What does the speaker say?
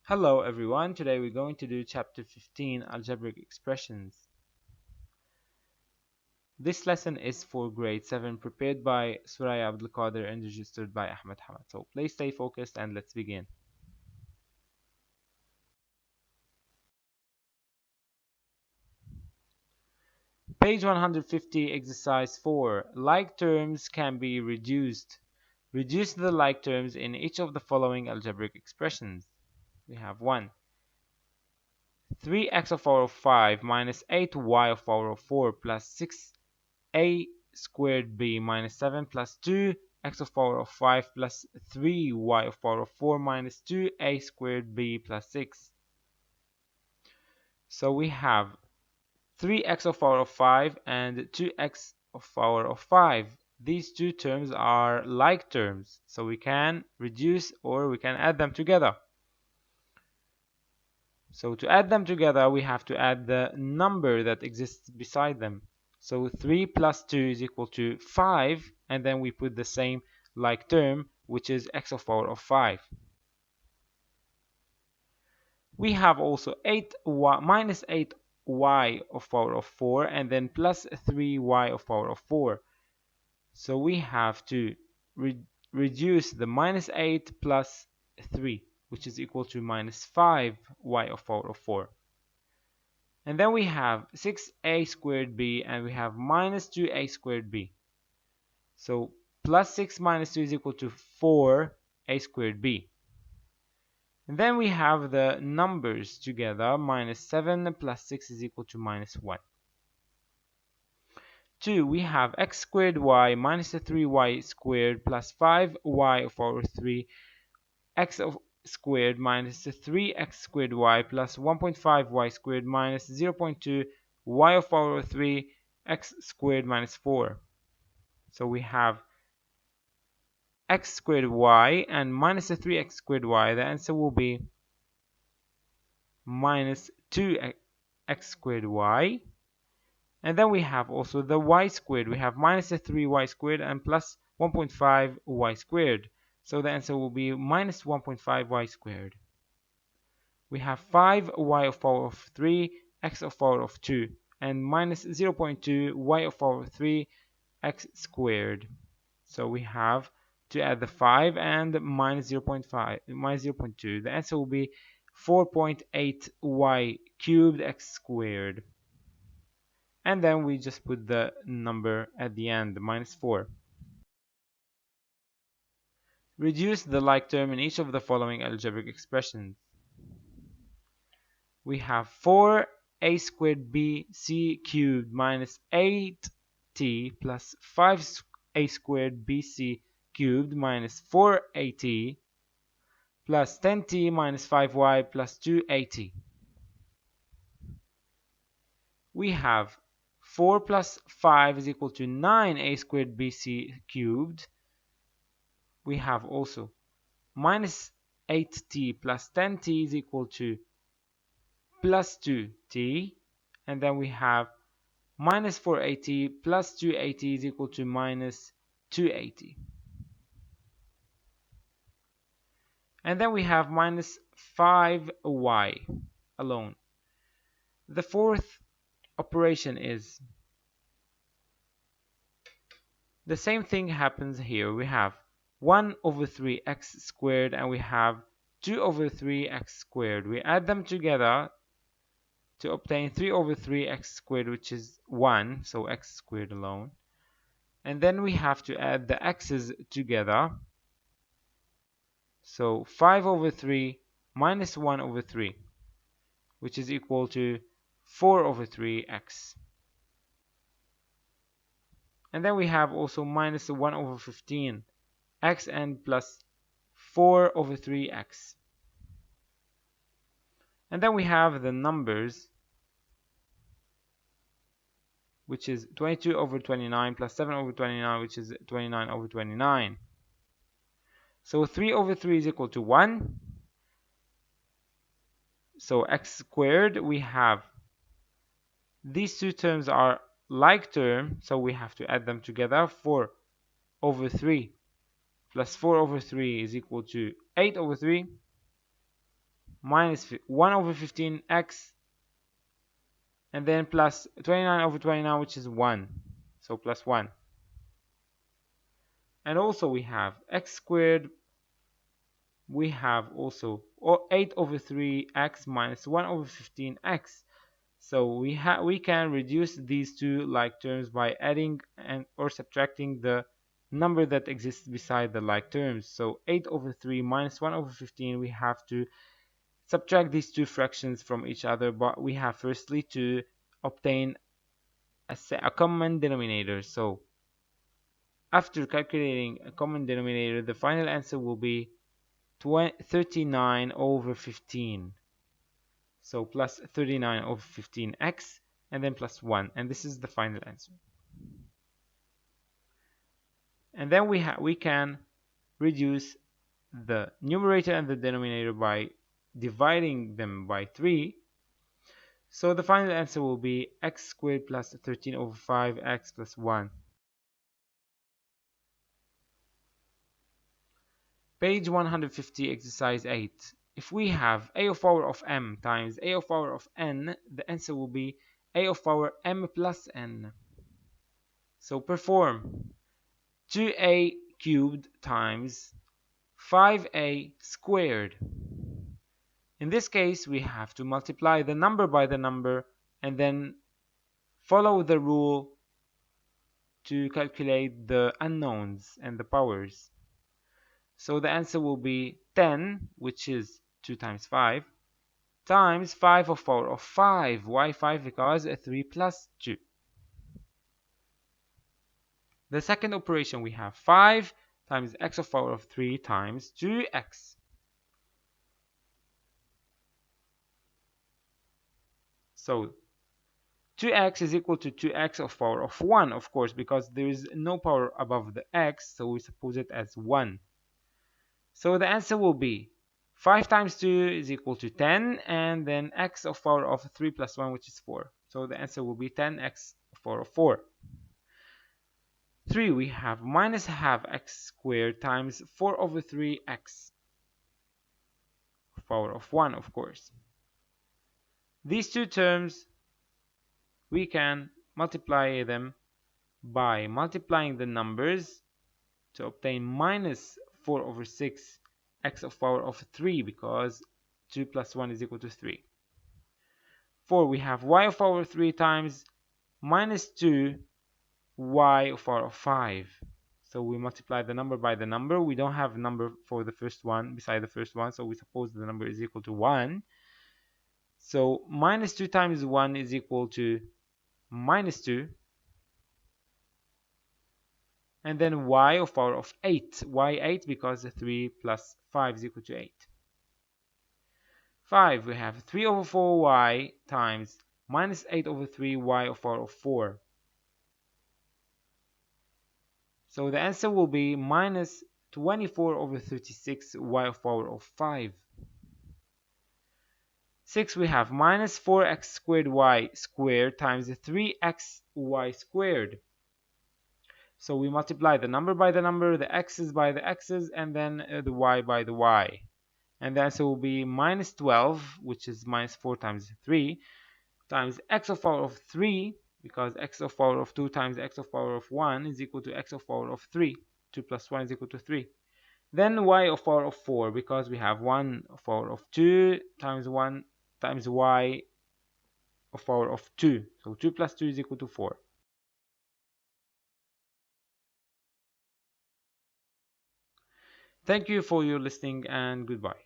Hello everyone, today we're going to do chapter 15 algebraic expressions. This lesson is for grade 7 prepared by Suraya Abdulkader and registered by Ahmed Hamad. So please stay focused and let's begin. Page 150, exercise 4. Like terms can be reduced. Reduce the like terms in each of the following algebraic expressions. We have 1. 3x of power of 5 minus 8y of power of 4 plus 6a squared b minus 7 plus 2x of power of 5 plus 3y of power of 4 minus 2a squared b plus 6. So we have 3x of power of 5 and 2x of power of 5. These two terms are like terms, so we can reduce or we can add them together. So to add them together, we have to add the number that exists beside them. So 3 plus 2 is equal to 5, and then we put the same like term, which is x of power of 5. We have also 8y minus 8y of power of 4, and then plus 3y of power of 4. So we have to reduce the minus 8 plus 3, which is equal to minus 5y of power of 4. And then we have 6a squared b and we have minus 2a squared b. So plus 6 minus 2 is equal to 4a squared b. And then we have the numbers together. Minus 7 plus 6 is equal to minus 1. 2. We have x squared y minus 3y squared plus 5y over 3 x squared minus 3x squared y plus 1.5y squared minus 0.2 y of power of 3 x squared minus 4. So we have x squared y and minus 3x squared y. The answer will be minus 2x squared y. And then we have also the y squared. We have minus 3y squared and plus 1.5y squared. So the answer will be minus 1.5y squared. We have 5y of power of 3, x of power of 2, and minus 0.2 y of power of 3, x squared. So we have to add the 5 and minus 0.5, minus 0.2. The answer will be 4.8y cubed x squared. And then we just put the number at the end, minus 4. Reduce the like term in each of the following algebraic expressions. We have 4a squared bc cubed minus 8t plus 5a squared bc cubed minus 4at plus 10t minus 5y plus 2at. We have 4 plus 5 is equal to 9a squared bc cubed. We have also minus 8t plus 10t is equal to plus 2t, and then we have minus 4at plus 2at is equal to minus 2at. And then we have minus 5y alone. The fourth operation is the same thing happens here. We have 1 over 3x squared and we have 2 over 3x squared. We add them together to obtain 3 over 3x squared, which is 1, so x squared alone. And then we have to add the x's together. So 5 over 3 minus 1 over 3, which is equal to 4 over 3x. And then we have also minus 1 over 15, x and plus 4 over 3x. And then we have the numbers, which is 22 over 29 plus 7 over 29, which is 29 over 29. So 3 over 3 is equal to 1. So x squared, we have these two terms are like term, so we have to add them together. 4 over 3 plus 4 over 3 is equal to 8 over 3 minus 1 over 15x, and then plus 29 over 29, which is 1, so plus 1. And also we have x squared, we have also 8 over 3x minus 1 over 15x. So we can reduce these two like terms by adding and or subtracting the number that exists beside the like terms. So 8 over 3 minus 1 over 15, we have to subtract these two fractions from each other, but we have firstly to obtain a common denominator. So after calculating a common denominator, the final answer will be 39 over 15. So plus 39 over 15x, and then plus 1, and this is the final answer. And then we can reduce the numerator and the denominator by dividing them by 3. So the final answer will be x squared plus 13 over 5x plus 1. Page 150, exercise 8. If we have a of power of m times a of power of n, the answer will be a of power m plus n. So perform 2a cubed times 5a squared. In this case, we have to multiply the number by the number and then follow the rule to calculate the unknowns and the powers. So the answer will be 10, which is 2 times 5, times 5 of power of 5. Why 5? Because 3 plus 2. The second operation, we have 5 times x of power of 3 times 2x. So 2x is equal to 2x of power of 1, of course, because there is no power above the x, so we suppose it as 1. So the answer will be 5 times 2 is equal to 10, and then x of power of 3 plus 1, which is 4. So the answer will be 10x of power of 4. 3, we have minus half x squared times 4 over 3x of power of 1, of course. These two terms, we can multiply them by multiplying the numbers to obtain minus 4 over 6 x of power of 3, because 2 plus 1 is equal to 3. 4, we have y of power 3 times minus 2 y of power of 5. So we multiply the number by the number. We don't have a number for the first one beside the first one, so we suppose the number is equal to 1. So minus 2 times 1 is equal to minus 2. And then y of power of 8. Why 8? Because 3 plus 5 is equal to 8. 5, we have 3 over 4y times minus 8 over 3y of power of 4. So the answer will be minus 24 over 36 y of power of 5. 6, we have minus 4x squared y squared times 3xy squared. So we multiply the number by the number, the x's by the x's, and then the y by the y. And the answer will be minus 12, which is minus 4 times 3, times x of power of 3, because x of power of 2 times x of power of 1 is equal to x of power of 3. 2 plus 1 is equal to 3. Then y of power of 4, because we have 1 of power of 2 times 1 times y of power of 2. So 2 plus 2 is equal to 4. Thank you for your listening, and goodbye.